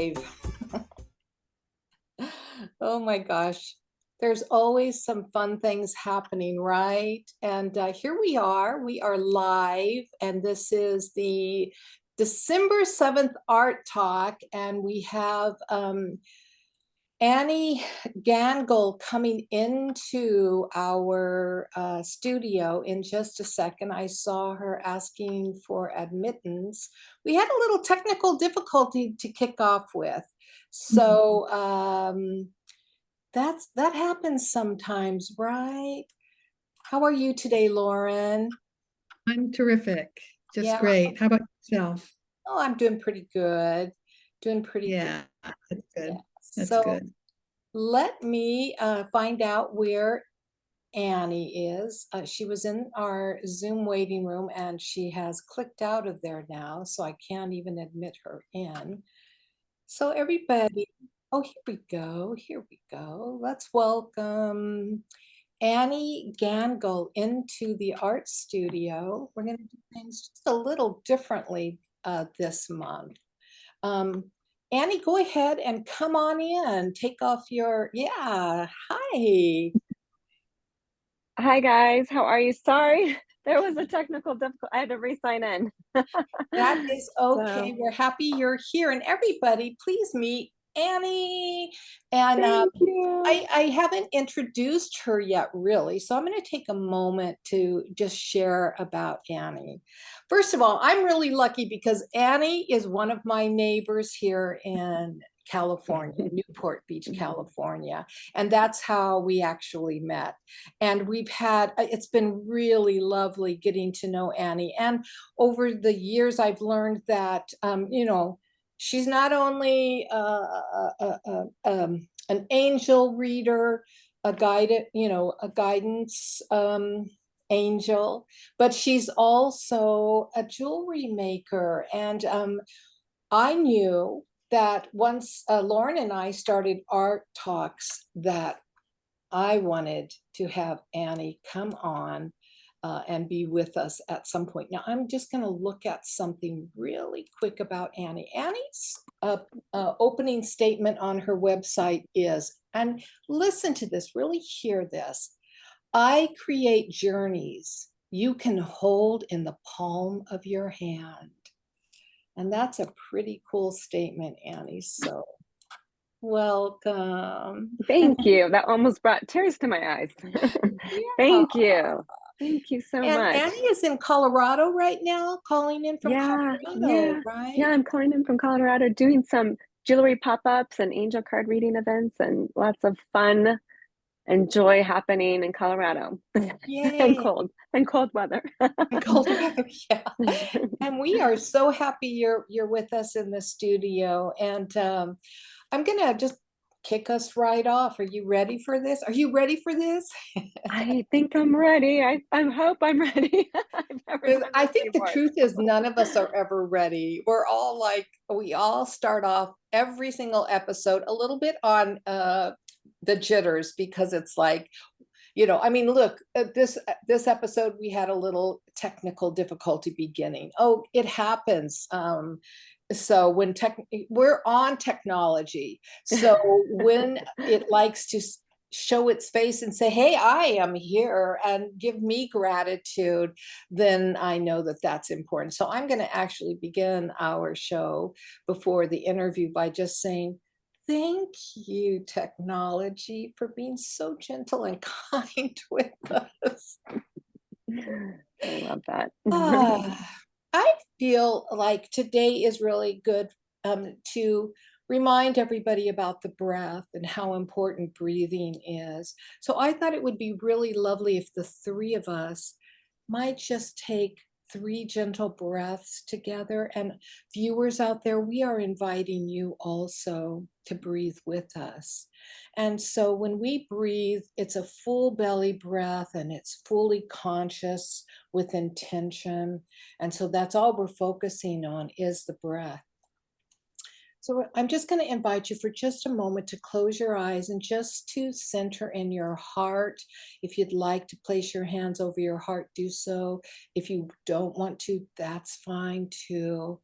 live. Oh my gosh. There's always some fun things happening, right? And here we are. We are live, and this is the December 7th Art Talk, and we have Annie Gangel coming into our studio in just a second. I saw her asking for admittance. We had a little technical difficulty to kick off with. So that happens sometimes, right? How are you today, Lauren? I'm terrific. Just Yeah. great. How about yourself? Oh, I'm doing pretty good. Doing pretty good. Yeah, that's Yeah. good. That's So good. let me find out where Annie is. She was in our Zoom waiting room and she has clicked out of there now, so I can't even admit her in. So everybody, oh, here we go. Here we go. Let's welcome Annie Gangel into the art studio. We're going to do things just a little differently this month. Um, Annie, go ahead and come on in. Take off your, yeah, hi. Hi guys, how are you? Sorry, there was a technical difficulty. I had to re-sign in. That is okay. So, We're happy you're here. And everybody, please meet Annie. And thank you. I haven't introduced her yet, really. So I'm going to take a moment to just share about Annie. First of all, I'm really lucky because Annie is one of my neighbors here in California, Newport Beach, California. And that's how we actually met. And it's been really lovely getting to know Annie. And over the years, I've learned that, she's not only an angel reader, a guidance angel, but she's also a jewelry maker. And I knew that once Lauren and I started art talks that I wanted to have Annie come on and be with us at some point. Now, I'm just going to look at something really quick about Annie. Annie's opening statement on her website is, and listen to this, really hear this: I create journeys you can hold in the palm of your hand. And that's a pretty cool statement, Annie. So welcome. Thank you. That almost brought tears to my eyes. Yeah. Thank you. Thank you so And much. Annie is in Colorado right now, calling in from Yeah, Colorado, yeah, right? yeah. I'm calling in from Colorado, doing some jewelry pop-ups and angel card reading events, and lots of fun and joy happening in Colorado. and Yay. cold weather. Cold weather, yeah. And we are so happy you're with us in the studio. And I'm gonna just kick us right off. Are you ready for this? Are you ready for this? I think I'm ready. I hope I'm ready. I've never done I this think the before. truth is none of us are ever ready. We all start off every single episode a little bit on the jitters, because it's like, I mean, look, this episode we had a little technical difficulty beginning. Oh, it happens. So we're on technology. So when it likes to show its face and say, hey, I am here, and give me gratitude, then I know that that's important. So I'm going to actually begin our show before the interview by just saying, thank you, technology, for being so gentle and kind with us. I love that. I feel like today is really good to remind everybody about the breath and how important breathing is. So I thought it would be really lovely if the three of us might just take three gentle breaths together. And viewers out there, we are inviting you also to breathe with us. And so when we breathe, it's a full belly breath and it's fully conscious with intention. And so that's all we're focusing on, is the breath. So I'm just going to invite you for just a moment to close your eyes and just to center in your heart. If you'd like to place your hands over your heart, do so. If you don't want to, that's fine too.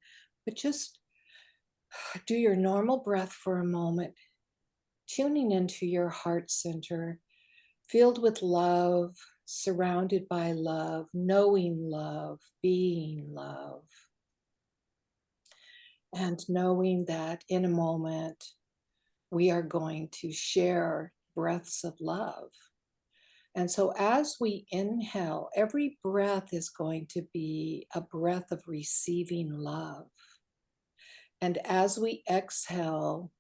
But just Do your normal breath for a moment, tuning into your heart center, filled with love, surrounded by love, knowing love, being love, and knowing that in a moment we are going to share breaths of love. And so as we inhale, every breath is going to be a breath of receiving love. And as we exhale,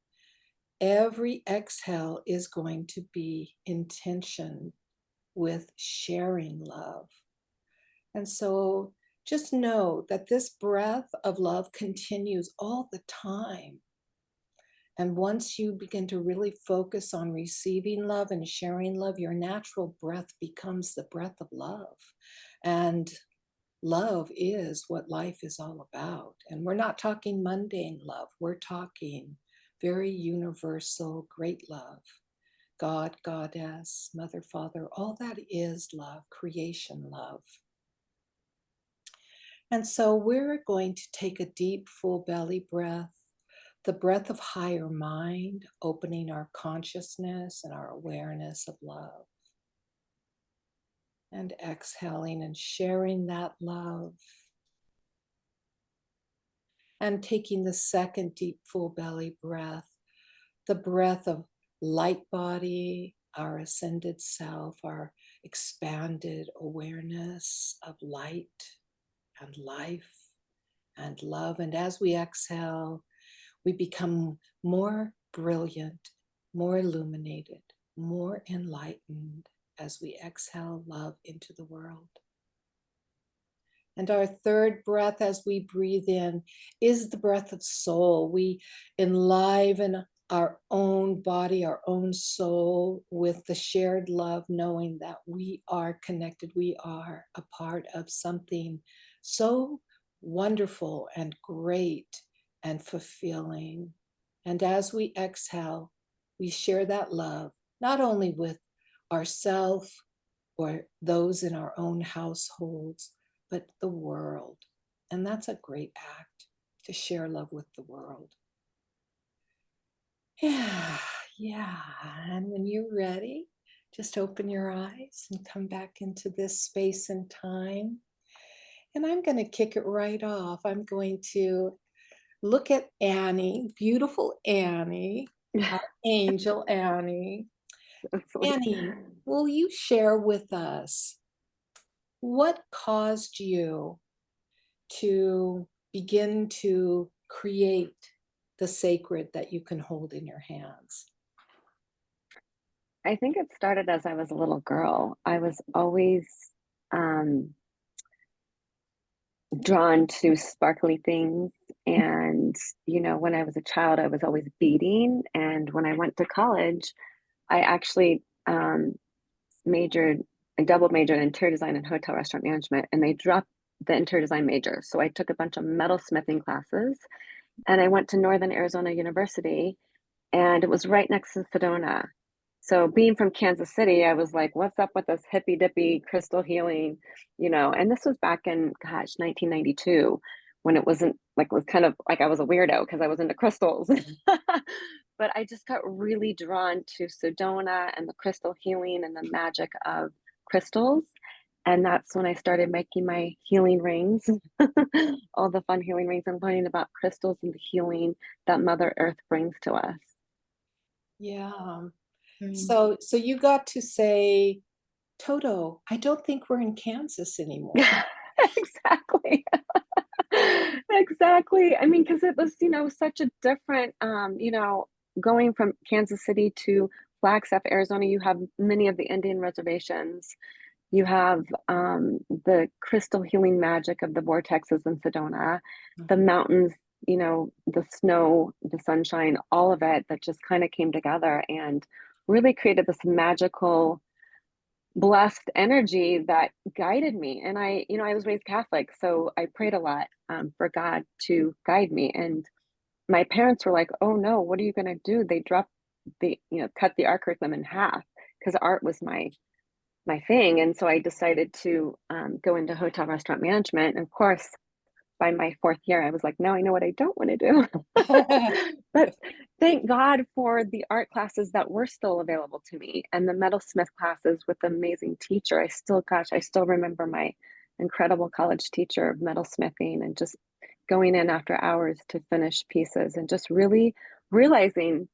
every exhale is going to be intention with sharing love. And so just know that this breath of love continues all the time. And once you begin to really focus on receiving love and sharing love, your natural breath becomes the breath of love. And love is what life is all about. And we're not talking mundane love, we're talking very universal, great love. God, Goddess, Mother, Father, all that is love, creation love. And so we're going to take a deep, full belly breath, the breath of higher mind, opening our consciousness and our awareness of love. And exhaling and sharing that love. And taking the second deep, full belly breath, the breath of light body, our ascended self, our expanded awareness of light and life and love. And as we exhale, we become more brilliant, more illuminated, more enlightened as we exhale love into the world. And our third breath as we breathe in is the breath of soul. We enliven our own body, our own soul with the shared love, knowing that we are connected. We are a part of something so wonderful and great and fulfilling. And as we exhale, we share that love, not only with ourselves or those in our own households, but the world. And that's a great act, to share love with the world. Yeah. And when you're ready, just open your eyes and come back into this space and time. And I'm going to kick it right off. I'm going to look at Annie, beautiful Annie, our angel Annie. Annie, will you share with us what caused you to begin to create the sacred that you can hold in your hands? I think it started as I was a little girl. I was always um, drawn to sparkly things. And, when I was a child, I was always beading. And when I went to college, I actually majored, I double majored in interior design and hotel restaurant management, and they dropped the interior design major. So I took a bunch of metalsmithing classes, and I went to Northern Arizona University, and it was right next to Sedona. So being from Kansas City, I was like, what's up with this hippy dippy crystal healing, and this was back in, gosh, 1992, when it wasn't like, it was kind of like I was a weirdo because I was into crystals. But I just got really drawn to Sedona and the crystal healing and the magic of crystals. And that's when I started making my healing rings, all the fun healing rings, and learning about crystals and the healing that Mother Earth brings to us. Yeah. Mm. So you got to say, Toto, I don't think we're in Kansas anymore. Exactly. Exactly. I mean, because it was, such a different, going from Kansas City to Flagstaff, Arizona, you have many of the Indian reservations. You have the crystal healing magic of the vortexes in Sedona, the mountains, the snow, the sunshine, all of it that just kind of came together and really created this magical, blessed energy that guided me. And I was raised Catholic, so I prayed a lot for God to guide me. And my parents were like, "Oh no, what are you going to do?" They dropped cut the art curriculum in half because art was my thing. And so I decided to go into hotel restaurant management. And of course, by my fourth year, I was like, no, I know what I don't want to do. But thank God for the art classes that were still available to me and the metalsmith classes with the amazing teacher. I still remember my incredible college teacher of metalsmithing and just going in after hours to finish pieces and just really realizing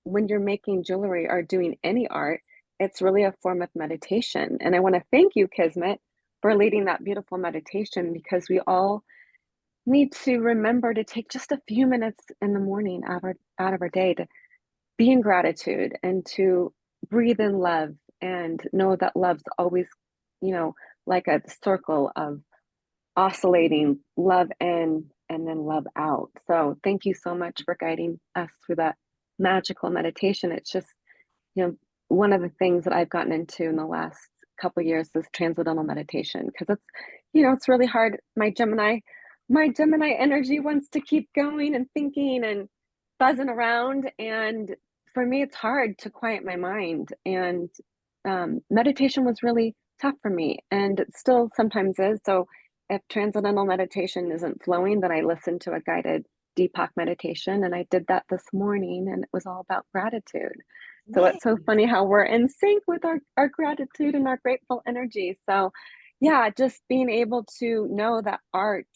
when you're making jewelry or doing any art, it's really a form of meditation. And I want to thank you, Kismet, for leading that beautiful meditation because we all need to remember to take just a few minutes in the morning out of our day to be in gratitude and to breathe in love and know that love's always, you know, like a circle of oscillating love in and then love out. So thank you so much for guiding us through that magical meditation. It's just, you know, one of the things that I've gotten into in the last couple of years is transcendental meditation because it's, you know, it's really hard. My Gemini energy wants to keep going and thinking and buzzing around. And for me, it's hard to quiet my mind. And meditation was really tough for me, and it still sometimes is. So if transcendental meditation isn't flowing, then I listen to a guided Deepak meditation. And I did that this morning, and it was all about gratitude. So it's so Nice. funny how we're in sync with our gratitude and our grateful energy. So, yeah, just being able to know that art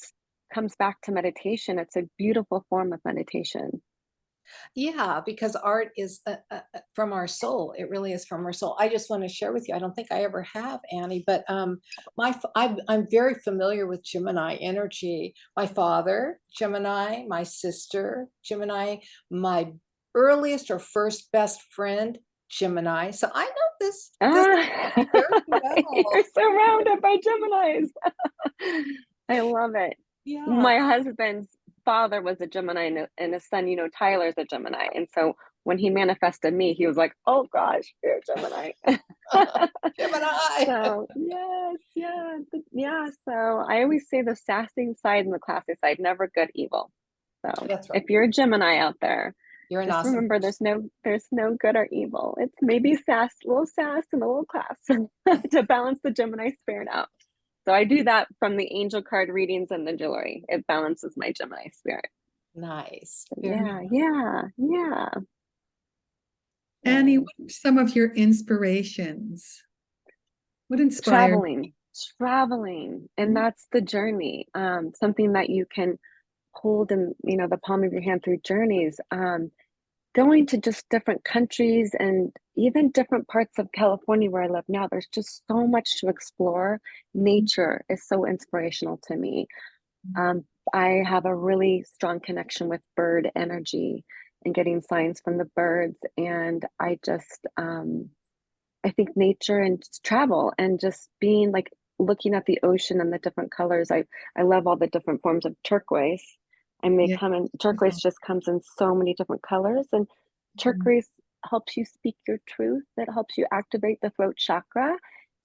comes back to meditation. It's a beautiful form of meditation. Yeah, because art is from our soul. It really is from our soul. I just want to share with you. I don't think I ever have, Annie, but I'm very familiar with Gemini energy. My father, Gemini, my sister, Gemini, my earliest or first best friend, Gemini. So I know this Ah, very well. you're surrounded by Geminis. I love it. Yeah. My husband's father was a Gemini and his son, Tyler's a Gemini. And so when he manifested me, he was like, oh gosh, you're a Gemini. Gemini. So yes, yeah, yeah. So I always say the sassy side and the classy side, never good, evil. So That's right. if you're a Gemini out there, You're an just awesome remember person. there's no good or evil. It's maybe a little sass and a little class to balance the Gemini spirit out. So I do that from the angel card readings and the jewelry. It balances my Gemini spirit. Nice. Very Yeah, yeah, yeah. Annie, So what are some of your inspirations? What inspired? traveling, traveling, and you? that's the journey. Something that you can hold in, the palm of your hand through journeys. Going to just different countries and even different parts of California where I live now, there's just so much to explore. Nature is so inspirational to me. Um, I have a really strong connection with bird energy and getting signs from the birds. And I think nature and just travel and just being like looking at the ocean and the different colors. I love all the different forms of turquoise. And they Yeah. come in turquoise just comes in so many different colors. And turquoise helps you speak your truth. It helps you activate the throat chakra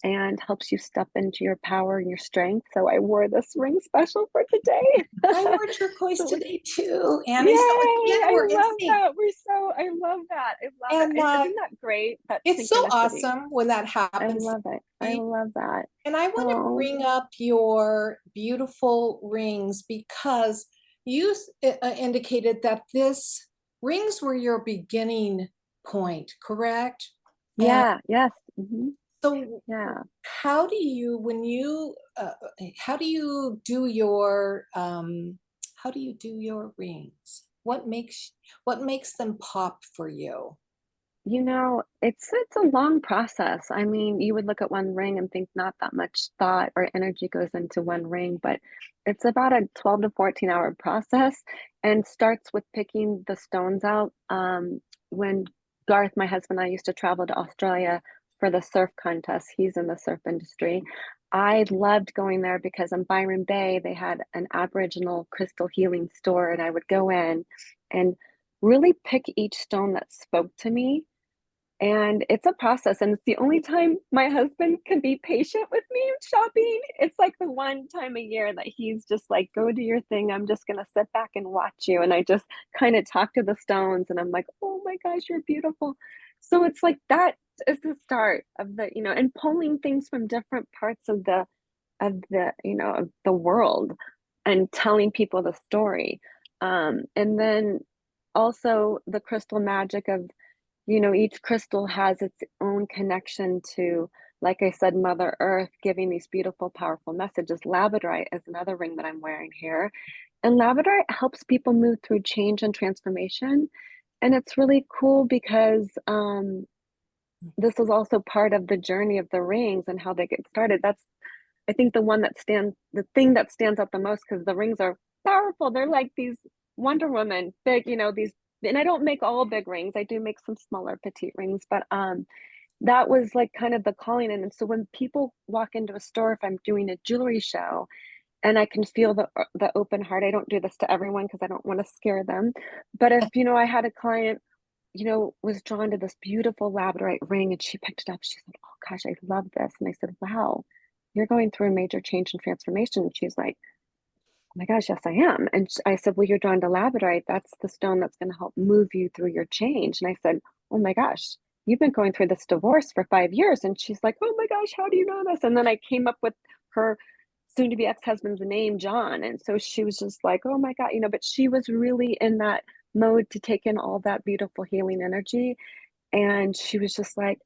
and helps you step into your power and your strength. So I wore this ring special for today. I wore turquoise So today too, yay! Annie. So again, I we're in love sync. that. I love that. I love it. And Isn't that great? That it's so synchronicity. awesome when that I happens. love it. I love that. And I want to Oh, bring up your beautiful rings because you indicated that this rings were your beginning point, correct? And yeah, yes. so Yeah. how do you, when you, how do you do your, how do you do your rings? What makes them pop for you? It's a long process. I mean, you would look at one ring and think not that much thought or energy goes into one ring, but it's about a 12 to 14-hour process and starts with picking the stones out. When Garth, my husband, and I used to travel to Australia for the surf contest. He's in the surf industry. I loved going there because in Byron Bay, they had an Aboriginal crystal healing store, and I would go in and really pick each stone that spoke to me, and it's a process, and it's the only time my husband can be patient with me shopping. It's like the one time a year that he's just like, "Go do your thing. I'm just gonna sit back and watch you." And I just kind of talk to the stones, and I'm like, "Oh my gosh, you're beautiful." So it's like that is the start of and pulling things from different parts of the world. and telling people the story. And then also the crystal magic of, each crystal has its own connection to, like I said, Mother Earth giving these beautiful, powerful messages. Labradorite is another ring that I'm wearing here. And labradorite helps people move through change and transformation. And it's really cool because this is also part of the journey of the rings and how they get started. That's, I think, the thing that stands out the most, because the rings are powerful. They're like these Wonder Woman, big, these, and I don't make all big rings. I do make some smaller petite rings, but that was like kind of the calling. And so when people walk into a store, if I'm doing a jewelry show, and I can feel the open heart. I don't do this to everyone because I don't want to scare them. But if, I had a client, was drawn to this beautiful labradorite ring and she picked it up, she said, "Oh gosh, I love this." And I said, "Wow, you're going through a major change and transformation." And she's like, "Oh my gosh, yes, I am." And I said, "Well, you're drawn to labradorite. That's the stone that's going to help move you through your change." And I said, "Oh my gosh, you've been going through this divorce for 5 years." And she's like, "Oh my gosh, how do you know this?" And then I came up with her soon to be ex-husband's name, John. And so she was just like, "Oh my God," but she was really in that mode to take in all that beautiful healing energy. And she was just like,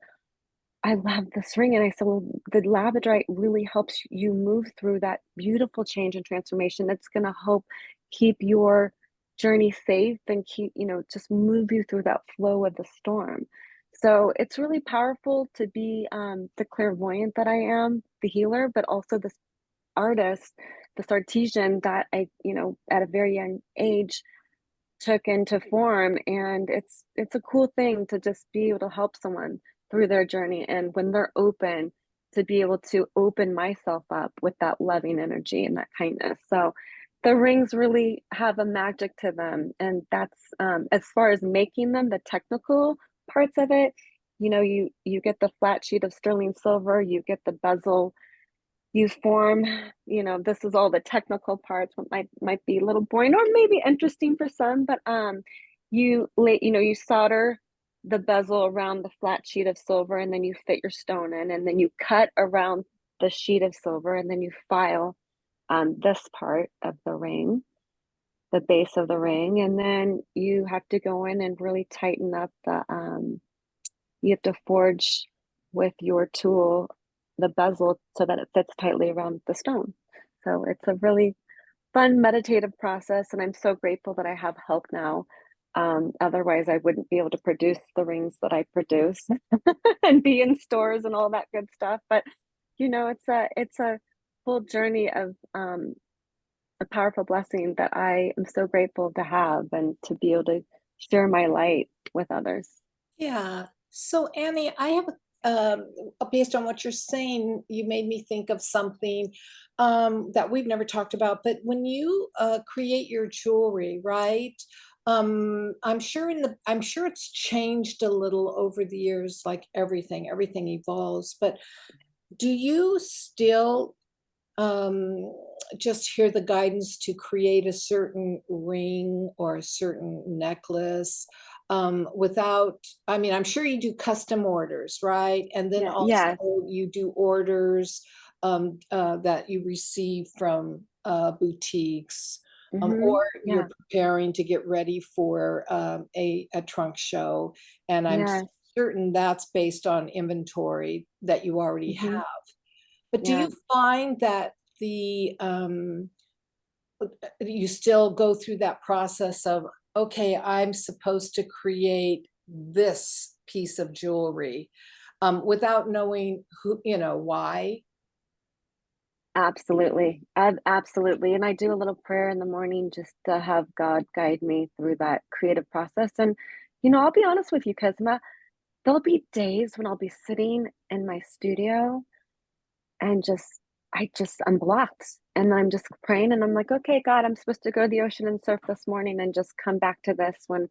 "I love this ring." And I said, "Well, the labradorite really helps you move through that beautiful change and transformation. That's going to help keep your journey safe and keep, just move you through that flow of the storm." So it's really powerful to be the clairvoyant that I am, the healer, but also this artist, this artisan that I, at a very young age took into form. And it's a cool thing to just be able to help someone through their journey, and when they're open, to be able to open myself up with that loving energy and that kindness. So the rings really have a magic to them. And that's as far as making them, the technical parts of it, you get the flat sheet of sterling silver, you get the bezel, you form, this is all the technical parts, what might be a little boring or maybe interesting for some, but you solder the bezel around the flat sheet of silver, and then you fit your stone in, and then you cut around the sheet of silver, and then you file this part of the ring, the base of the ring, and then you have to go in and really tighten up you have to forge with your tool the bezel so that it fits tightly around the stone. So it's a really fun meditative process, and I'm so grateful that I have help now. Otherwise, I wouldn't be able to produce the rings that I produce and be in stores and all that good stuff. But it's a full journey of a powerful blessing that I am so grateful to have and to be able to share my light with others. Yeah. So Annie, I have based on what you're saying, you made me think of something that we've never talked about. But when you create your jewelry, right? I'm sure it's changed a little over the years, like everything evolves. But do you still um, just hear the guidance to create a certain ring or a certain necklace without, I mean, I'm sure you do custom orders, right? And then Yeah, also yes. you do orders that you receive from boutiques. Or you're Yeah. preparing to get ready for a trunk show, and I'm Yes. certain that's based on inventory that you already have. hmm But do Yeah. you find that the you still go through that process of, okay, I'm supposed to create this piece of jewelry without knowing who, why? Absolutely. Absolutely. And I do a little prayer in the morning just to have God guide me through that creative process. And, I'll be honest with you, Kazma, there'll be days when I'll be sitting in my studio and I'm blocked, and I'm just praying, and I'm like, "Okay, God, I'm supposed to go to the ocean and surf this morning and just come back to this when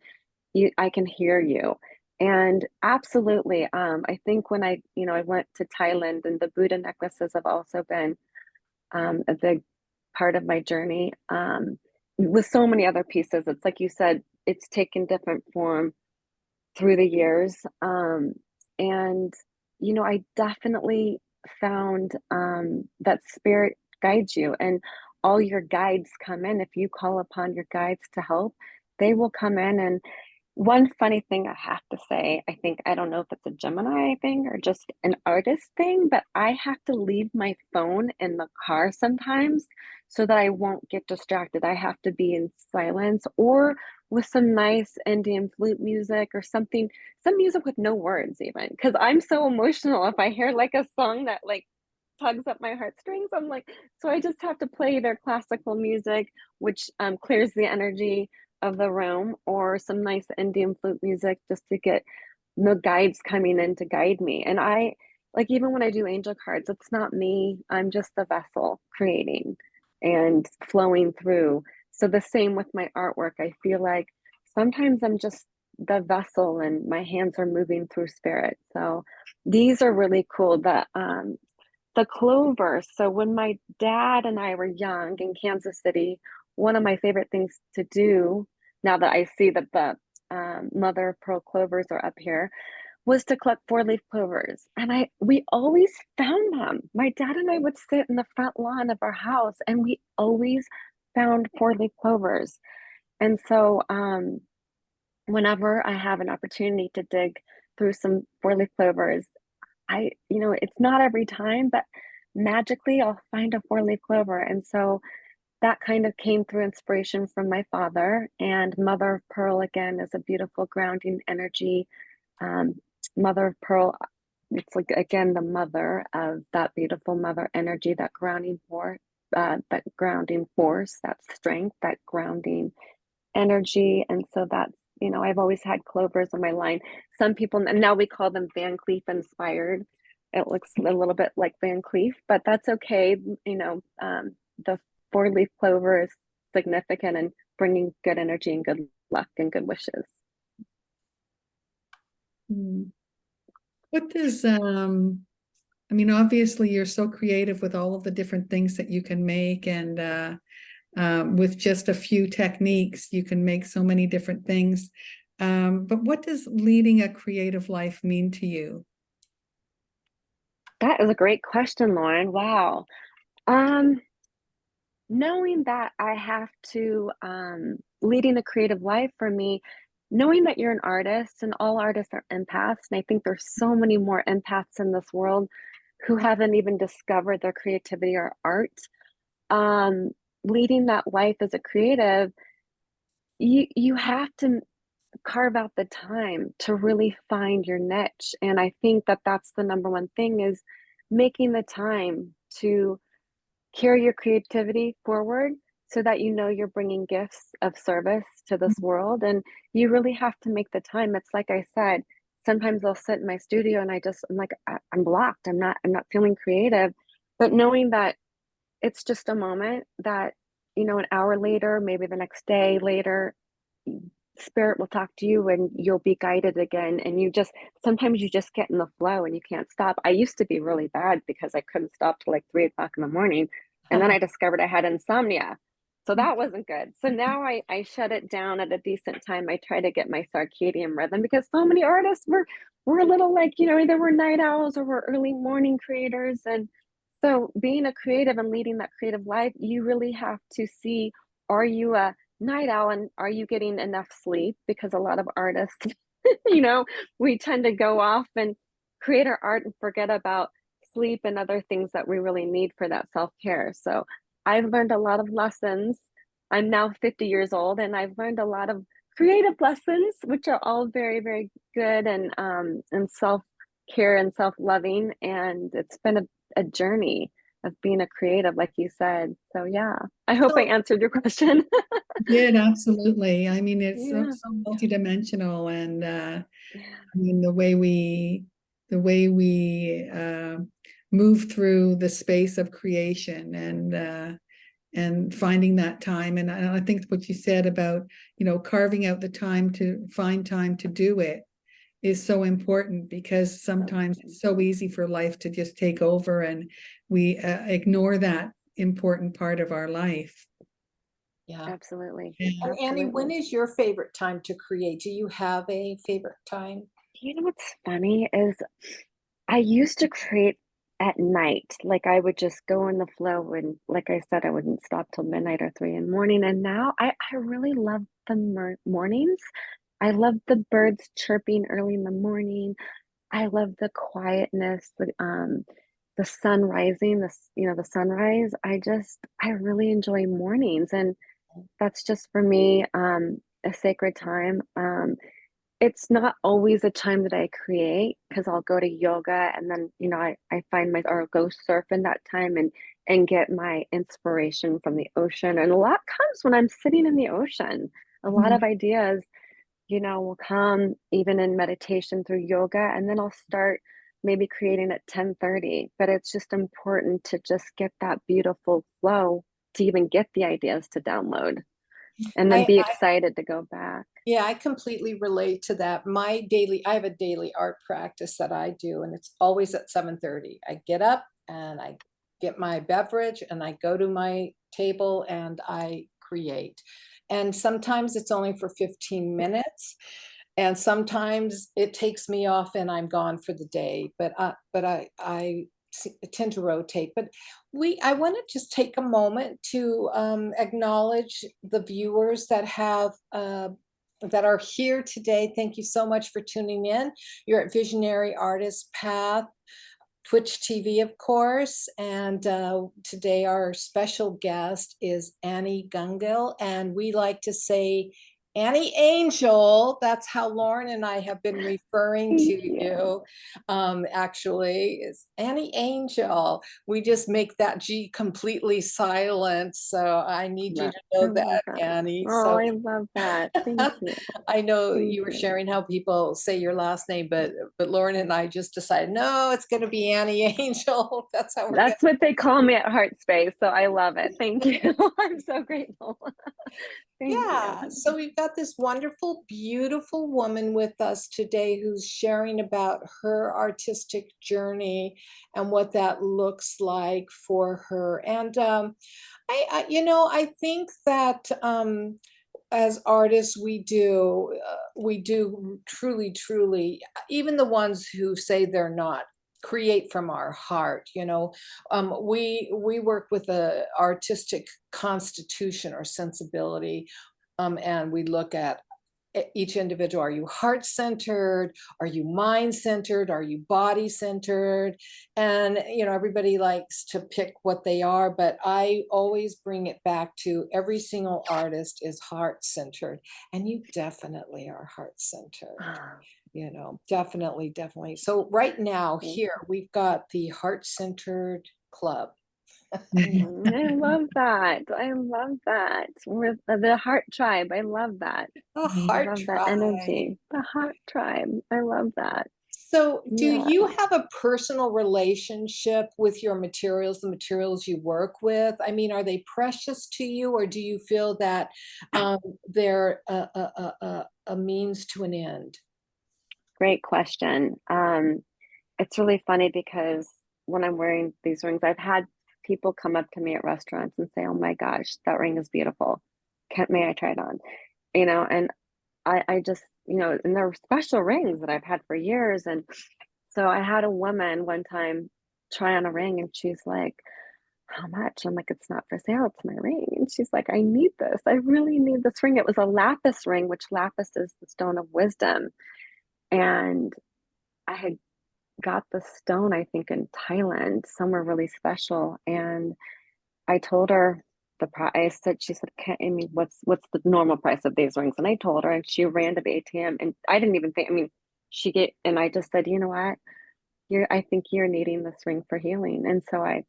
I can hear you." And absolutely, I think when I went to Thailand, and the Buddha necklaces have also been a big part of my journey. With so many other pieces, it's like you said, it's taken different form through the years. And, I definitely found that spirit guides you. And all your guides come in. If you call upon your guides to help, they will come in. And one funny thing I have to say, I think, I don't know if it's a Gemini thing or just an artist thing, but I have to leave my phone in the car sometimes so that I won't get distracted. I have to be in silence or with some nice Indian flute music or something, some music with no words even, because I'm so emotional. If I hear like a song that like tugs up my heartstrings, I'm like, so I just have to play their classical music, which clears the energy of the room, or some nice Indian flute music just to get the guides coming in to guide me. And I like, even when I do angel cards, it's not me. I'm just the vessel creating and flowing through. So the same with my artwork. I feel like sometimes I'm just the vessel and my hands are moving through spirit. So these are really cool. The clover. So when my dad and I were young in Kansas City, one of my favorite things to do, now that I see that the mother of pearl clovers are up here, was to collect four-leaf clovers. And we always found them. My dad and I would sit in the front lawn of our house and we always found four-leaf clovers. And so whenever I have an opportunity to dig through some four-leaf clovers, it's not every time, but magically I'll find a four-leaf clover. And so that kind of came through inspiration from my father. And mother of pearl, again, is a beautiful grounding energy. Um, mother of pearl, it's like, again, the mother of that beautiful mother energy, that grounding force, that strength, that grounding energy. And so that's, I've always had clovers on my line. Some people, and now we call them Van Cleef inspired. It looks a little bit like Van Cleef, but that's okay. The four-leaf clover is significant and bringing good energy and good luck and good wishes. What does, I mean, obviously you're so creative with all of the different things that you can make, and with just a few techniques, you can make so many different things. But what does leading a creative life mean to you? That is a great question, Lauren. Wow. Knowing that I have to, leading a creative life for me, knowing that you're an artist and all artists are empaths, and I think there's so many more empaths in this world who haven't even discovered their creativity or art. Um, Leading that life as a creative, you have to carve out the time to really find your niche. And I think that that's the number one thing, is making the time to carry your creativity forward so that you're bringing gifts of service to this world. And you really have to make the time. It's like I said, sometimes I'll sit in my studio and I'm like, I'm blocked. I'm not feeling creative. But knowing that it's just a moment, that an hour later, maybe the next day later, spirit will talk to you and you'll be guided again. And sometimes you just get in the flow and you can't stop. I used to be really bad because I couldn't stop till like 3 o'clock in the morning. And then I discovered I had insomnia. So that wasn't good. So now I shut it down at a decent time. I try to get my circadian rhythm, because so many artists we're a little like, either we're night owls or we're early morning creators. And so being a creative and leading that creative life, you really have to see, are you a night owl and are you getting enough sleep? Because a lot of artists, we tend to go off and create our art and forget about sleep and other things that we really need for that self-care. So I've learned a lot of lessons. I'm now 50 years old and I've learned a lot of creative lessons, which are all very, very good, and self-care and self-loving. And it's been a journey of being a creative, like you said. So yeah, I hope I answered your question. Did absolutely. I mean, it's Yeah. so multidimensional, and Yeah. I mean the way we move through the space of creation, and finding that time. And I think what you said about carving out the time to find time to do it is so important, because sometimes it's so easy for life to just take over and we ignore that important part of our life. Yeah. Absolutely. Yeah. And Annie, when Absolutely. is your favorite time to create? Do you have a favorite time? You know what's funny is I used to create at night. Like I would just go in the flow, and like I said, I wouldn't stop till midnight or 3 in the morning. And now I really love the mornings. I love the birds chirping early in the morning. I love the quietness, the sun rising, the sunrise. I really enjoy mornings, and that's just for me, a sacred time. It's not always a time that I create because I'll go to yoga and then, I find or go surf in that time and get my inspiration from the ocean. And a lot comes when I'm sitting in the ocean. A lot Mhm. of ideas, will come even in meditation through yoga, and then I'll start maybe creating at 10:30. But it's just important to just get that beautiful flow to even get the ideas to download and then I, be I excited to go back. Yeah, I completely relate to that. I have a daily art practice that I do, and it's always at 7:30. I get up and I get my beverage and I go to my table and I create. And sometimes it's only for 15 minutes, and sometimes it takes me off and I'm gone for the day. But I tend to rotate. But I want to just take a moment to acknowledge the viewers that are here today. Thank you so much for tuning in. You're at Visionary Artist Path, Twitch TV, of course. And today our special guest is Annie Gungel. And we like to say Annie Angel. That's how Lauren and I have been referring Thank to you. you. Actually, is Annie Angel. We just make that G completely silent. So I need you to I know love that, that. Annie. Oh, So I love that. Thank you. I know Thank you were you. sharing how people say your last name, but Lauren and I just decided, no, it's going to be Annie Angel. That's how we're going That's what they call me at Heart Space, so I love it. Thank to. you. I'm so grateful. Thank Yeah. you. So we've got this wonderful, beautiful woman with us today who's sharing about her artistic journey and what that looks like for her. And I think that as artists we do truly, truly, even the ones who say they're not, create from our heart. We work with a artistic constitution or sensibility, and we look at each individual. Are you heart centered? Are you mind centered? Are you body centered? And everybody likes to pick what they are, but I always bring it back to every single artist is heart centered, and you definitely are heart centered. Definitely, definitely. So right now Thank here we've got the heart centered club. I love that. I love that. We're the Heart Tribe. I love that. A Mhm. I heart love that tribe. energy. The Heart Tribe. I love that. So, do Yeah. you have a personal relationship with your materials, the materials you work with? I mean, are they precious to you, or do you feel that they're a means to an end? Great question. It's really funny because when I'm wearing these rings, I've had people come up to me at restaurants and say, "Oh my gosh, that ring is beautiful. May I try it on?" And I just, and they're special rings that I've had for years. And so I had a woman one time try on a ring, and she's like, "How much?" I'm like, "It's not for sale. It's my ring." And she's like, "I need this. I really need this ring." It was a lapis ring, which lapis is the stone of wisdom. And I had got the stone, I think, in Thailand, somewhere really special. And I told her the price. She said, I mean, what's the normal price of these rings?" And I told her, and she ran to the ATM, and I didn't even think, I mean, and I just said, "You know what? I think you're needing this ring for healing." And so I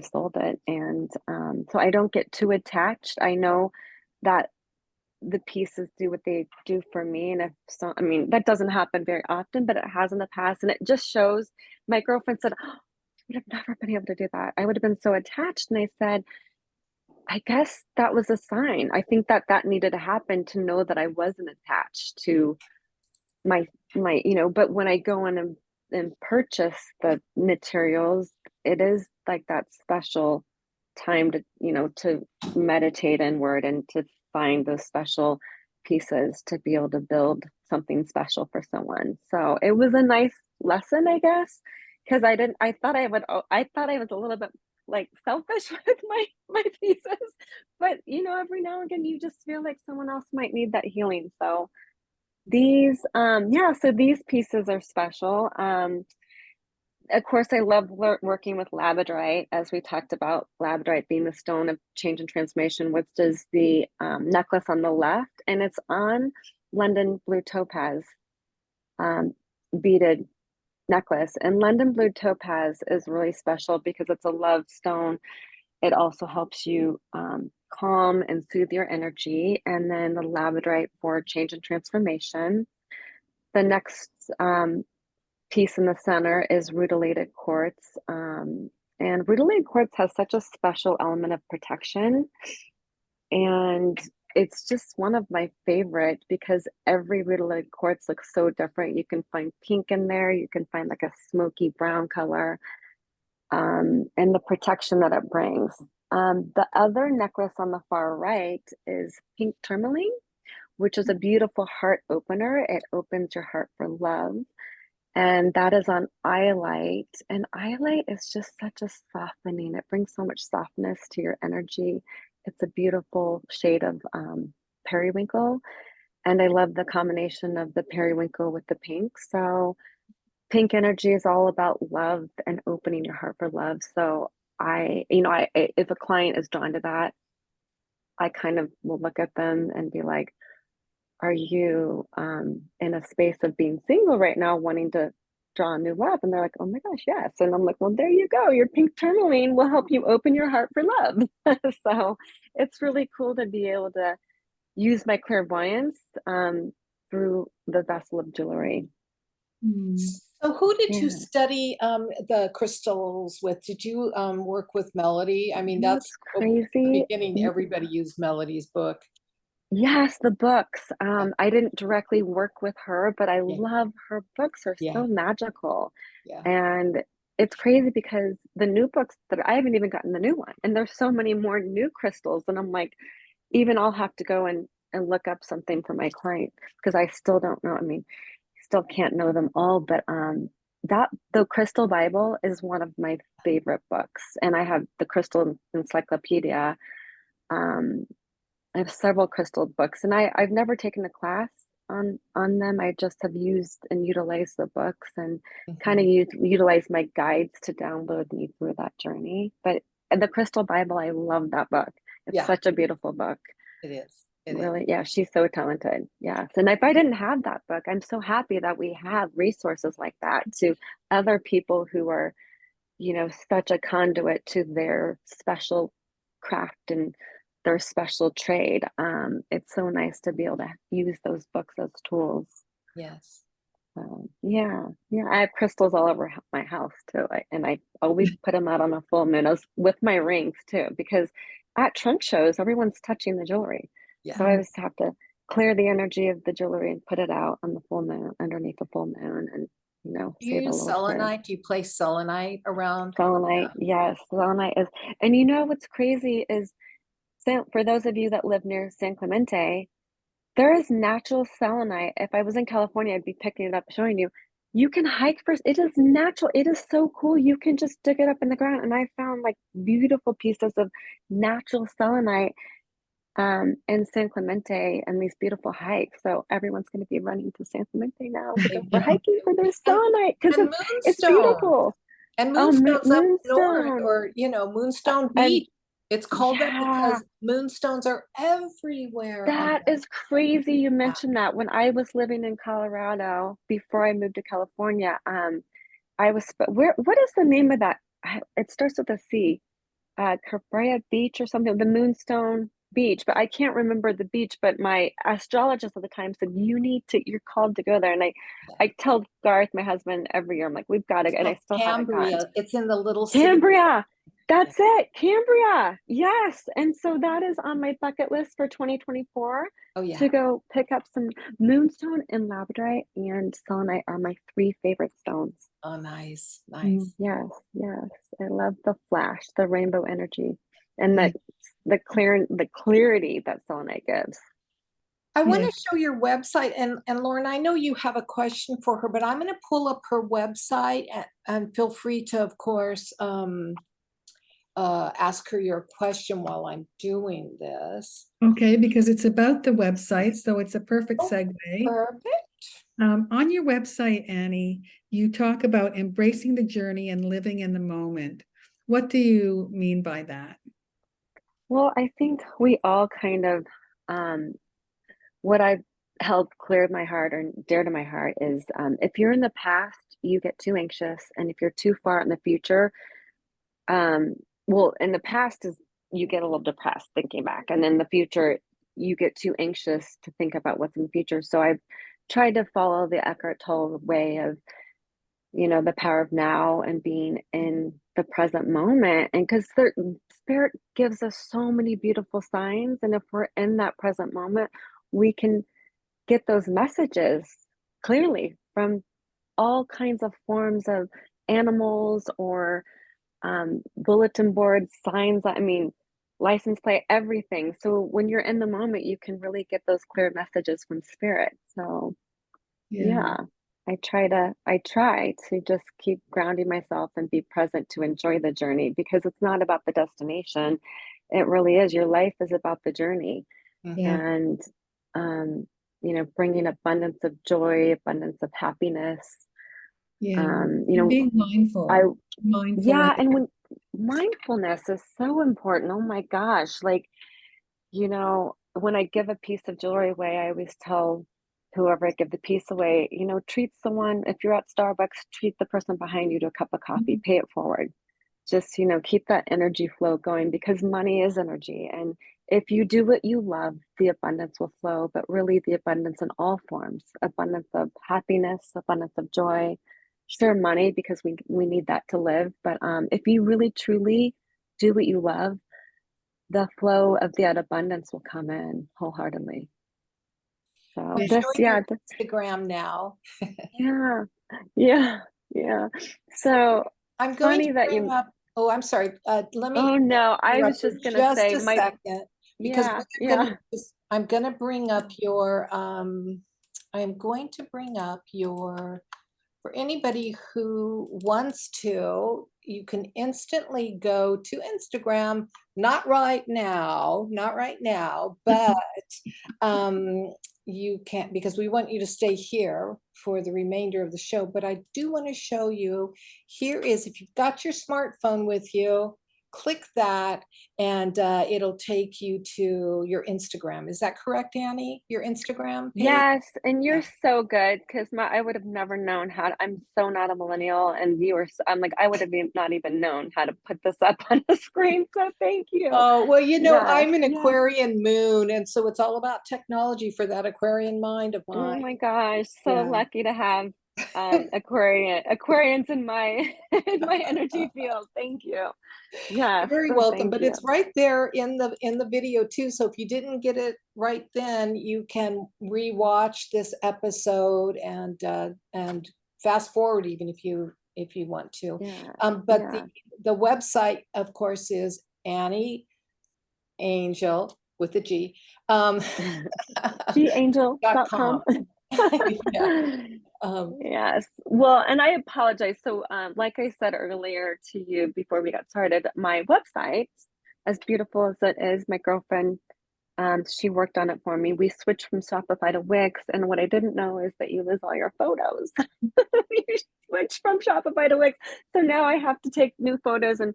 sold it. And so I don't get too attached. I know that the pieces do what they do for me. And if so, I mean, that doesn't happen very often, but it has in the past. And it just shows. My girlfriend said, "Oh, I would have never been able to do that. I would have been so attached." And I said, "I guess that was a sign. I think that needed to happen to know that I wasn't attached to my but when I go in and purchase the materials, it is like that special time to meditate inward and to find those special pieces to be able to build something special for someone." So it was a nice lesson, I guess. because I thought I was a little bit like selfish with my pieces, but you know, every now and again you just feel like someone else might need that healing. So so these pieces are special. Of course, I love working with labradorite, as we talked about, labradorite being the stone of change and transformation, which is the necklace on the left, and it's on London blue topaz um, beaded necklace. And London blue topaz is really special because it's a love stone. It also helps you calm and soothe your energy. And then the labradorite for change and transformation. The next piece in the center is rutilated quartz. And rutilated quartz has such a special element of protection. And it's just one of my favorite because every rutilated quartz looks so different. You can find pink in there, you can find like a smoky brown color, and the protection that it brings. The other necklace on the far right is pink tourmaline, which is a beautiful heart opener. It opens your heart for love. And that is on iolite. And iolite is just such a softening. It brings so much softness to your energy. It's a beautiful shade of periwinkle. And I love the combination of the periwinkle with the pink. So pink energy is all about love and opening your heart for love. So if a client is drawn to that, I kind of will look at them and be like, are you in a space of being single right now, wanting to draw new love? And they're like, oh my gosh, yes. And I'm like, well, there you go. Your pink tourmaline will help you open your heart for love. So it's really cool to be able to use my clairvoyance through the vessel of jewelry. So who did you Yeah. study the crystals with? Did you work with Melody? I mean, that's What's at the crazy? beginning, everybody used Melody's book. Yes, the books. Yeah, I didn't directly work with her, but I yeah, love her books are yeah, so magical. yeah. And it's crazy because the new books that I haven't even gotten the new one, and there's so many more new crystals. And I'm like, even I'll have to go and look up something for my client because I still don't know. I mean, still can't know them all, but that the Crystal Bible is one of my favorite books. And I have the Crystal Encyclopedia. Um, I have several crystal books, and I've never taken a class on them. I just have used and utilized the books and kind of Mhm. utilize my guides to download me through that journey. But the Crystal Bible, I love that book. It's Yeah, such a beautiful book. it is. It is. Really, yeah, she's so talented. Yes. And if I didn't have that book, I'm so happy that we have resources like that to other people who are, such a conduit to their special craft and their special trade. It's so nice to be able to use those books as tools. Yes. Yeah, yeah. I have crystals all over my house too, and I always put them out on a full moon. I was with my rings too, because at trunk shows, everyone's touching the jewelry, so Yeah. I just have to clear the energy of the jewelry and put it out on the full moon, underneath the full moon, and Do you save a use little prayer. selenite? Do you place selenite around? Selenite, Yeah. yes, selenite is, and you know what's crazy is, for those of you that live near San Clemente, there is natural selenite. If I was in California, I'd be picking it up, showing you. You can hike first. It is natural. It is so cool. You can just dig it up in the ground. And I found like beautiful pieces of natural selenite in San Clemente and these beautiful hikes. So everyone's going to be running to San Clemente now to I go for know. hiking for their And selenite because and it's moonstone. beautiful. And Oh, moonstones up north, moonstone. or Moonstone And Beach. It's called that yeah. because moonstones are everywhere on That is crazy you that. mentioned that. When I was living in Colorado before I moved to California, I was what is the name of that? It starts with a C. Cabrera Beach or something, the Moonstone Beach, but I can't remember the beach, but my astrologist at the time said you're called to go there. And Yeah. I tell Garth, my husband, every year, I'm like, we've got to, It's and I called still haven't gone. Cambria. It's in the little city. Cambria. Yeah. That's it. Cambria. Yes. And so that is on my bucket list for 2024 Oh yeah. to go pick up some moonstone and labradorite and selenite are my three favorite stones. Oh, nice. Nice. Yes, yes. I love the flash, the rainbow energy, and Yeah. the clarity that selenite gives. I want Yeah. to show your website, and Lauren, I know you have a question for her, but I'm going to pull up her website, and feel free to, of course, ask her your question while I'm doing this. Okay, because it's about the website, so it's a perfect Oh, segue. perfect. On your website, Annie, you talk about embracing the journey and living in the moment. What do you mean by that? Well, I think we all kind of, um, what I've held clear of my heart or dear to my heart is if you're in the past, you get too anxious. And if you're too far in the future, um, well, in the past is you get a little depressed thinking back. And in the future, you get too anxious to think about what's in the future. So I've tried to follow the Eckhart Tolle way of, the power of now and being in the present moment. And because spirit gives us so many beautiful signs. And if we're in that present moment, we can get those messages clearly from all kinds of forms of animals or bulletin boards, signs. I mean, license plate, everything. So when you're in the moment, you can really get those clear messages from spirit. So Yeah, yeah, I try to just keep grounding myself and be present to enjoy the journey because it's not about the destination. It really is. Your life is about the journey yeah, Mhm. and um, bringing abundance of joy, abundance of happiness. yeah. Um, you And know, being I mindful of yeah, and when mindfulness is so important. Oh my gosh, like when I give a piece of jewelry away, I always tell whoever I give the piece away, treat someone, if you're at Starbucks, treat the person behind you to a cup of coffee, pay it forward. Just, keep that energy flow going because money is energy. And if you do what you love, the abundance will flow, but really the abundance in all forms, abundance of happiness, abundance of joy, sure money because we need that to live. But if you really truly do what you love, the flow of that abundance will come in wholeheartedly. So I'm this, showing your yeah, Instagram now. yeah, yeah, yeah. So I'm going to funny that bring you, up, oh, I'm sorry. Let oh me no, I interrupt was for just gonna just say a second, because yeah, what I'm yeah, going to do is I'm going to bring up your, I'm going to bring up your, for anybody who wants to, you can instantly go to Instagram, not right now, but um, you can't, because we want you to stay here for the remainder of the show. But I do want to show you, here is, if you've got your smartphone with you, click that and it'll take you to your Instagram. Is that correct, Annie? Your Instagram page? yes, and you're Yeah. so good because I would have never known how to, I'm so not a millennial, and I'm like I would have not even known how to put this up on a screen. So thank you. Oh, well, Yes, I'm an yes. Aquarian moon, and so it's all about technology for that Aquarian mind of Oh mine. my gosh, so Yeah. lucky to have Aquarians in my in my energy field. Thank you. You're Yes, very welcome, thank but you. it's right there in the video too. So if you didn't get it right then, you can rewatch this episode and fast forward even if you want to. Yeah, But yeah. the website, of course, is Annie Angel with a G Gangel.com. .com. Yeah. Um, Yes. Well, and I apologize. So, like I said earlier to you before we got started, my website, as beautiful as it is, my girlfriend, she worked on it for me. We switched from Shopify to Wix, and what I didn't know is that you lose all your photos. You switch from Shopify to Wix, so now I have to take new photos, and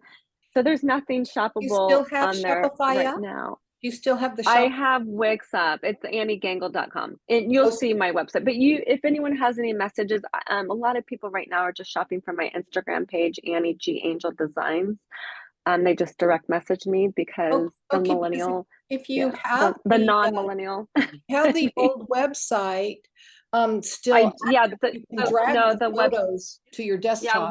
so there's nothing you shoppable still have on there Shopify right up? now. You still have the I shop? have Wix up. It's anniegangle.com. And you'll Oh, see my website. But if anyone has any messages, a lot of people right now are just shopping from my Instagram page, Annie G Angel Designs. They just direct message me because the okay, because millennial, if you yeah, the uh, non-millennial. have the old website, still I yeah, active, you can the drag no the the web photos to your yeah, desktop.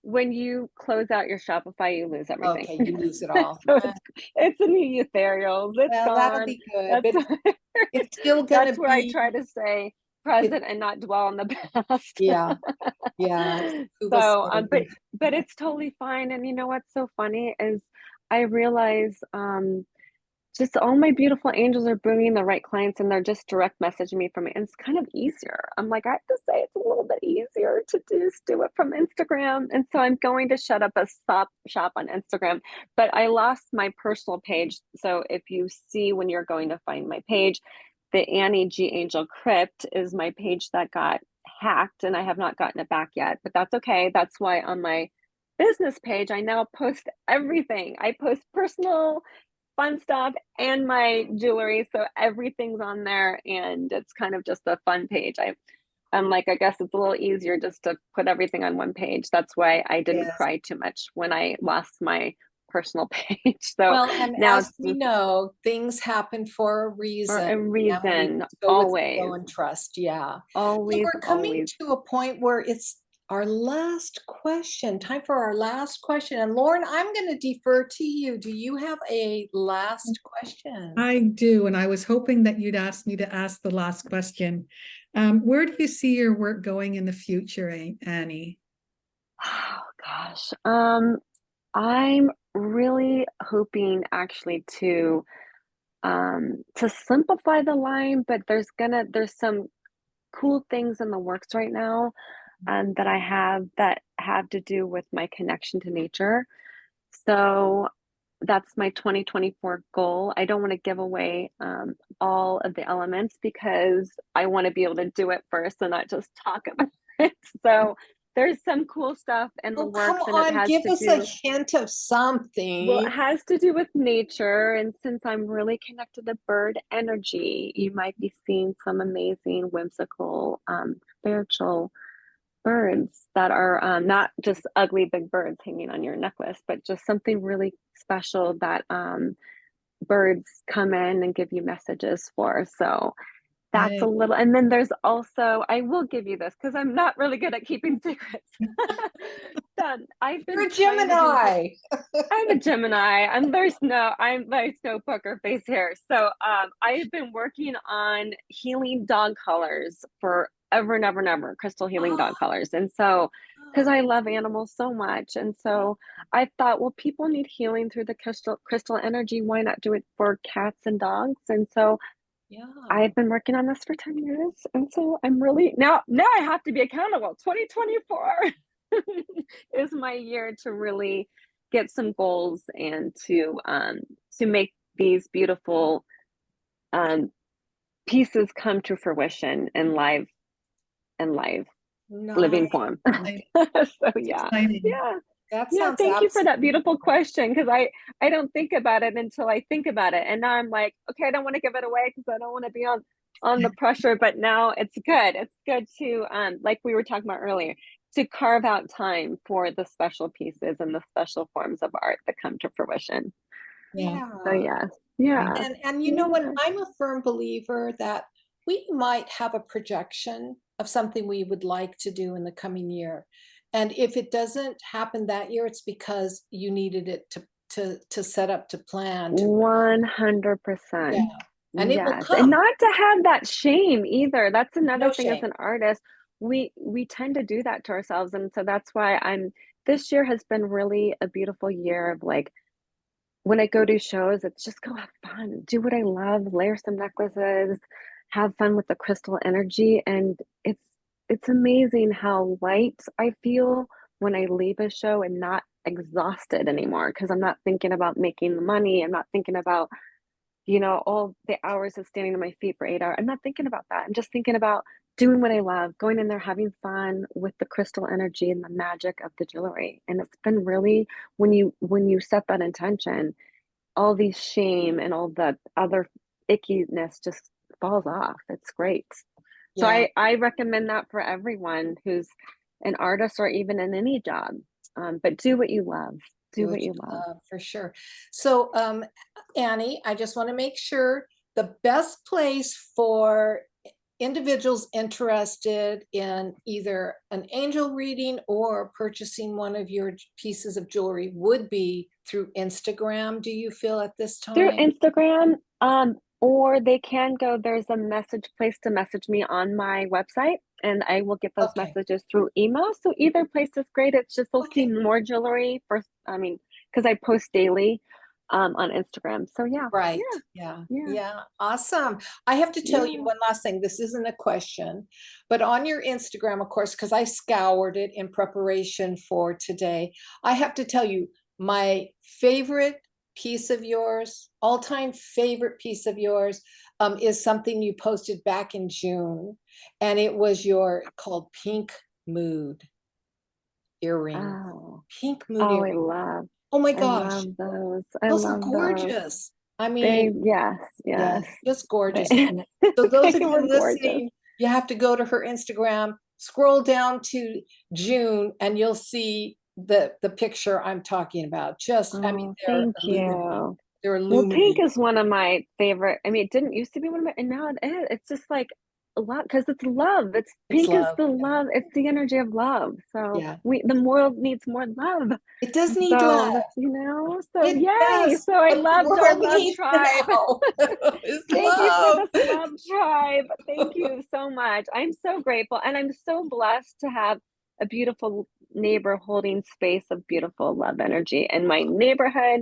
when you close out your Shopify, you lose everything. Okay, you lose it all. So it's in the ethereals. It's Well, that'll gone. be good, That's but it's still gonna that's where I be, try to stay it, present and not dwell on the past. yeah, yeah. Kuva So, Sarva. but it's totally fine. And you know what's so funny is I realize just all my beautiful angels are bringing the right clients and they're just direct messaging me from it. And it's kind of easier. I'm like, I have to say it's a little bit easier to just do it from Instagram. And so I'm going to shut up a shop on Instagram, but I lost my personal page. So if you see when you're going to find my page, the Annie G Angel Crypt is my page that got hacked and I have not gotten it back yet, but that's okay. That's why on my business page, I now post everything. I post personal fun stuff and my jewelry. So everything's on there and it's kind of just a fun page. I'm like, I guess it's a little easier just to put everything on one page. That's why I didn't Yes. cry too much when I lost my personal page. So Well, and now as it's we just know, things happen for a for reason, a and we reason, just go with the flow always, and trust, yeah. So always, we're coming always. to a point where it's our last question, time for our last question. And Lauren, I'm going to defer to you. Do you have a last question? I do, and I was hoping that you'd ask me to ask the last question. Where do you see your work going in the future, Annie? Oh gosh. I'm really hoping actually to simplify the line, but there's some cool things in the works right now that I have that have to do with my connection to nature. So that's my 2024 goal. I don't want to give away all of the elements because I want to be able to do it first and not just talk about it. So there's some cool stuff in the Oh, come works and it on, has give to us a do, hint of well, something. it has to do with nature. And since I'm really connected to bird energy, you might be seeing some amazing, whimsical, spiritual birds that are not just ugly big birds hanging on your necklace, but just something really special that birds come in and give you messages for. So that's a Right. little, and then there's also, I will give you this because I'm not really good at keeping secrets. That I've You're been a trying to do this. Gemini. I'm a Gemini, and there's no poker face here. So I have been working on healing dog collars for ever and ever and ever, crystal healing dog collars. And so because I love animals so much. And so I thought, well, people need healing through the crystal energy. Why not do it for cats and dogs? And so Yeah. I've been working on this for 10 years. And so I'm really now I have to be accountable. 2024 is my year to really get some goals and to make these beautiful um pieces come to fruition in live living Nice. form. Exciting. So It's yeah. exciting. Yeah. That Yeah, sounds thank you for that absolutely beautiful question because I don't think about it until I think about it. And now I'm like, okay, I don't want to give it away because I don't want to be on the pressure, but now it's good. It's good to like we were talking about earlier, to carve out time for the special pieces and the special forms of art that come to fruition. Yeah. So yeah. yes. Yeah. Yeah. And you know what? Yeah. I'm a firm believer that we might have a projection of something we would like to do in the coming year. And if it doesn't happen that year, it's because you needed it to set up to plan to, yeah. 100%. And it will Yes. And come. not to have that shame either. That's another No thing as shame. an artist. We tend to do that to ourselves. And so that's why this year has been really a beautiful year of like when I go to shows, it's just go have fun, do what I love, layer some necklaces, have fun with the crystal energy. And it's amazing how light I feel when I leave a show and not exhausted anymore because I'm not thinking about making the money. I'm not thinking about all the hours of standing on my feet for 8 hours. I'm not thinking about that. I'm just thinking about doing what I love, going in there, having fun with the crystal energy and the magic of the jewelry. And it's been really when you set that intention, all these shame and all the other ickiness just falls off. It's great. So Yeah. I recommend that for everyone who's an artist or even in any job. But do what you love. Do Do what what you you love. love for sure. So, Annie, I just want to make sure the best place for individuals interested in either an angel reading or purchasing one of your pieces of jewelry would be through Instagram, do you feel at this Through time? Instagram, or they can go, there's a message place to message me on my website, and I will get those Okay. messages through email. So either place is great. It's just they'll see Okay. more jewelry for, I mean, because I post daily. on Instagram. So yeah, Right. yeah, Yeah. yeah, Yeah. Awesome. I have to tell you yeah. one last thing. This isn't a question, but on your Instagram, of course, because I scoured it in preparation for today, I have to tell you my favorite piece of yours, all-time favorite piece of yours, is something you posted back in June, and it was your called Pink Mood earring. Oh, Pink Mood oh, earring. Oh my I gosh, love those. I those are love those. gorgeous. I mean, They, yes, yes, yes. just gorgeous. They, And so those they of were you gorgeous. listening, you have to go to her Instagram, scroll down to June, and you'll see the picture I'm talking about. Just, I mean, Oh, they're thank illuminating. you. They're Well, pink illuminating. is one of my favorite. I mean, it didn't used to be one of my, and now it is. It's just like a lot because it's love. It's It's pink is love. the Yeah. love. It's the energy of love. So Yeah. the world needs more love. It does need love. So so It yay. does. So I What the loved our world love needs tribe. now is Thank you for love. this love tribe. Thank you so much. I'm so grateful. And I'm so blessed to have a beautiful neighbor holding space of beautiful love energy in my neighborhood.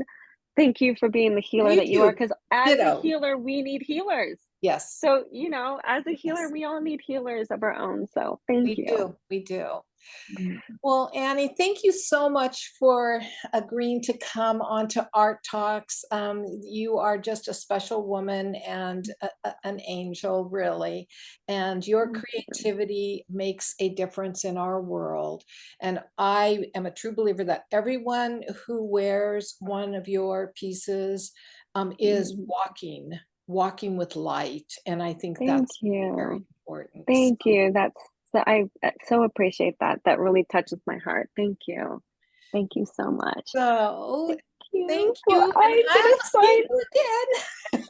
Thank you for being the healer You that you are. too. Because as a Ditto. healer, we need healers. Yes. So, as a healer, Yes. we all need healers of our own. So, thank We you. do. We do. Mm. Well, Annie, thank you so much for agreeing to come onto Art Talks. You are just a special woman and an angel, really. And your Thank you. creativity makes a difference in our world. And I am a true believer that everyone who wears one of your pieces is Mhm. walking with light. And I think Thank that's very you. important. Thank you. I so appreciate that. That really touches my heart. Thank you. Thank you so much. So Thank you. thank Well, you, and I'm gonna I'll see sign. you again.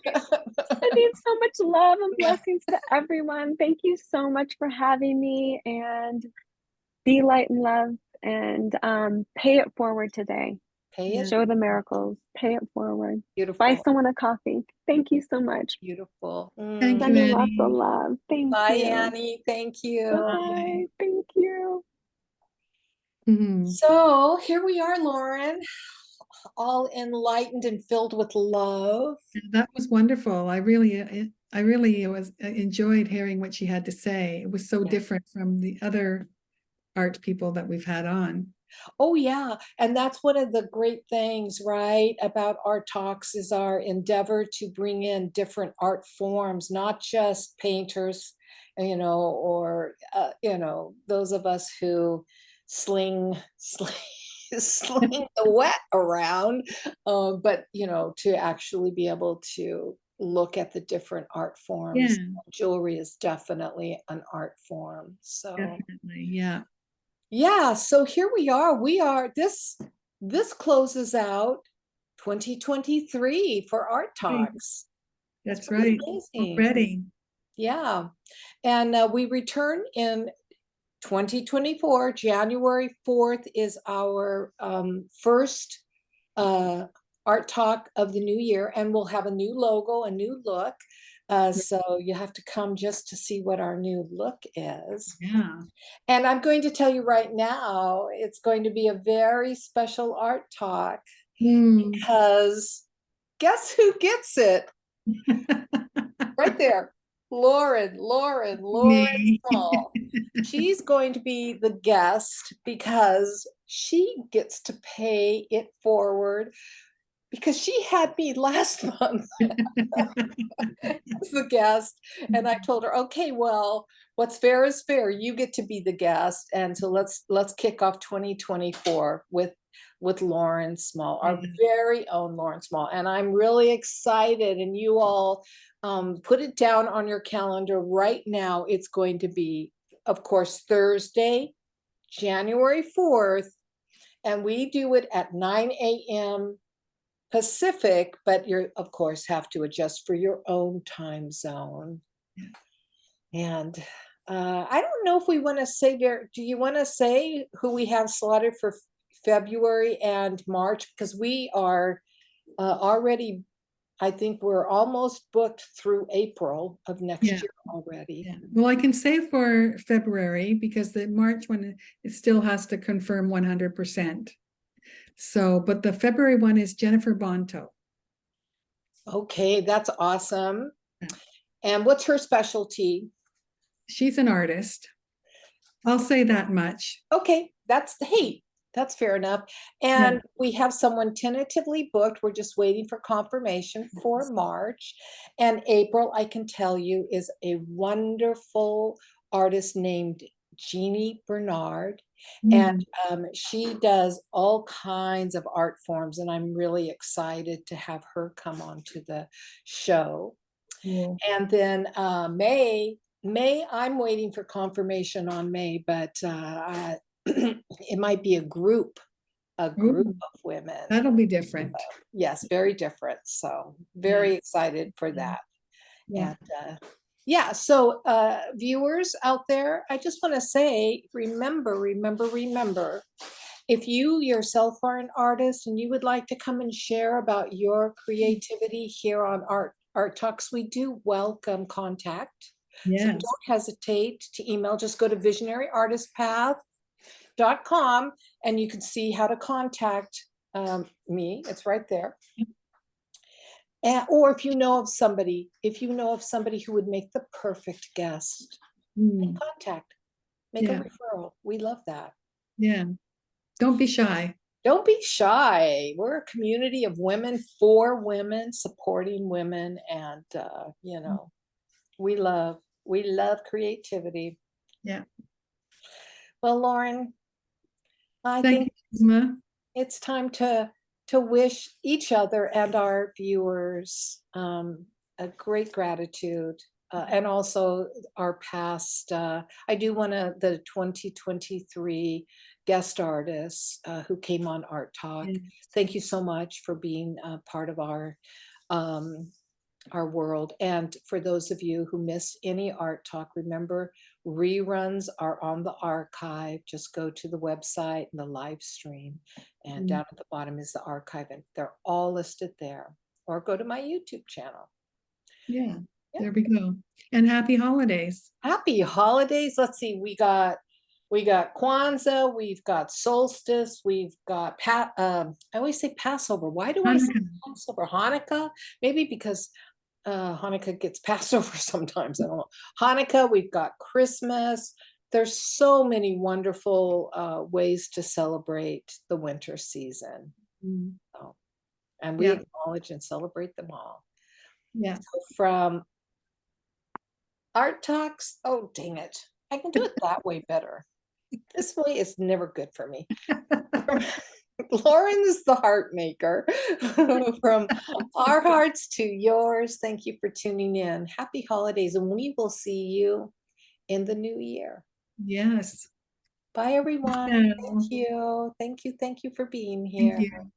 Sending so much love and blessings to everyone. Thank you so much for having me, and be light and love, and pay it forward today. Pay it Yeah. Show the miracles. Pay it forward. Buy beautiful, someone a coffee. Thank you so much. beautiful. Thank you, Sending lots of Annie. love. Thank Bye, you. Annie. Thank you. Bye. Thank you. Mhm. So here we are, Lauren, all enlightened and filled with love. That was wonderful. I really was enjoyed hearing what she had to say. It was so Yeah. different from the other art people that we've had on. Oh, yeah. And that's one of the great things, right, about Art Talks is our endeavor to bring in different art forms, not just painters, or, those of us who sling, sling the wet around, but, to actually be able to look at the different art Yeah, forms. Jewelry is definitely an art form. So. definitely. Yeah. Yeah, so here we are. This closes out 2023 for Art Right. Talks. That's That's pretty right. amazing. Already. Yeah. And we return in 2024. January 4th is our first Art Talk of the new year, and we'll have a new logo, a new look. So you have to come just to see what our new look is. Yeah. And I'm going to tell you right now, it's going to be a very special art talk Hmm. because guess who gets it? Right there. Lauren Me. Small. She's going to be the guest because she gets to pay it forward because she had me last month as the guest. And I told her, okay, well, what's fair is fair. You get to be the guest. And so let's kick off 2024 with Lauren Small, our very own Lauren Small. And I'm really excited. And you all put it down on your calendar right now. It's going to be, of course, Thursday, January 4th. And we do it at 9 a.m. Pacific, but you of course have to adjust for your own time zone. And I don't know if we want to say there, do you want to say who we have slotted for February and March? Because we are already, I think we're almost booked through April of next Yeah. year already. Yeah. Well, I can say for February because the March one, it still has to confirm 100%. So, but the February one is Jennifer Bonto. Okay, that's awesome. And what's her specialty? She's an artist. I'll say that much. Okay, hey, that's fair enough. Yeah. And we have someone tentatively booked. We're just waiting for confirmation for March. And April, I can tell you, is a wonderful artist named Jeannie Bernard. And Mm, she does all kinds of art forms, and I'm really excited to have her come on to the show. cool. And then May, I'm waiting for confirmation on May, but it might be a group Ooh, of women. that'll be different. Yes, very different. So Yeah. very excited for Yeah. that. Yeah. And yeah, so viewers out there, I just want to say, remember, if you yourself are an artist and you would like to come and share about your creativity here on Art Talks, we do welcome contact. So Yes. don't hesitate to email. Just go to visionaryartistpath.com and you can see how to contact me. It's right there. Or if you know of somebody who would make the perfect guest, make Mm, contact, make a yeah. referral. We love that. Yeah. Don't be shy. Don't be shy. We're a community of women for women, supporting women, and we love creativity. Yeah. Well, Lauren, I Thank think you, Isma. it's time to wish each other and our viewers a great gratitude, and also our past. I do want to the 2023 guest artists who came on Art Talk. Yeah. Thank you so much for being part of um, our world. And for those of you who missed any Art Talk, remember reruns are on the archive. Just go to the website and the live stream, and Mm, down at the bottom is the archive, and they're all listed there. Or go to my YouTube channel. yeah. Yeah. There we go. And happy holidays. Happy holidays. Let's see, we got Kwanzaa, we've got solstice, we've got I always say Passover. Why do I say Hanukkah. Passover? Hanukkah? Maybe because Hanukkah gets passed over sometimes. I don't know. Hanukkah, we've got Christmas. There's so many wonderful ways to celebrate the winter season. Mm, So, and we yeah. acknowledge and celebrate them all. Yeah. So from Art Talks, oh, dang it. I can do it that way better. This way is never good for me. Lauren's the heart maker. From our hearts to yours, thank you for tuning in. Happy holidays, and we will see you in the new year. Yes. Bye, everyone. Thank Yeah. you. Thank you. Thank you for being Thank here. you.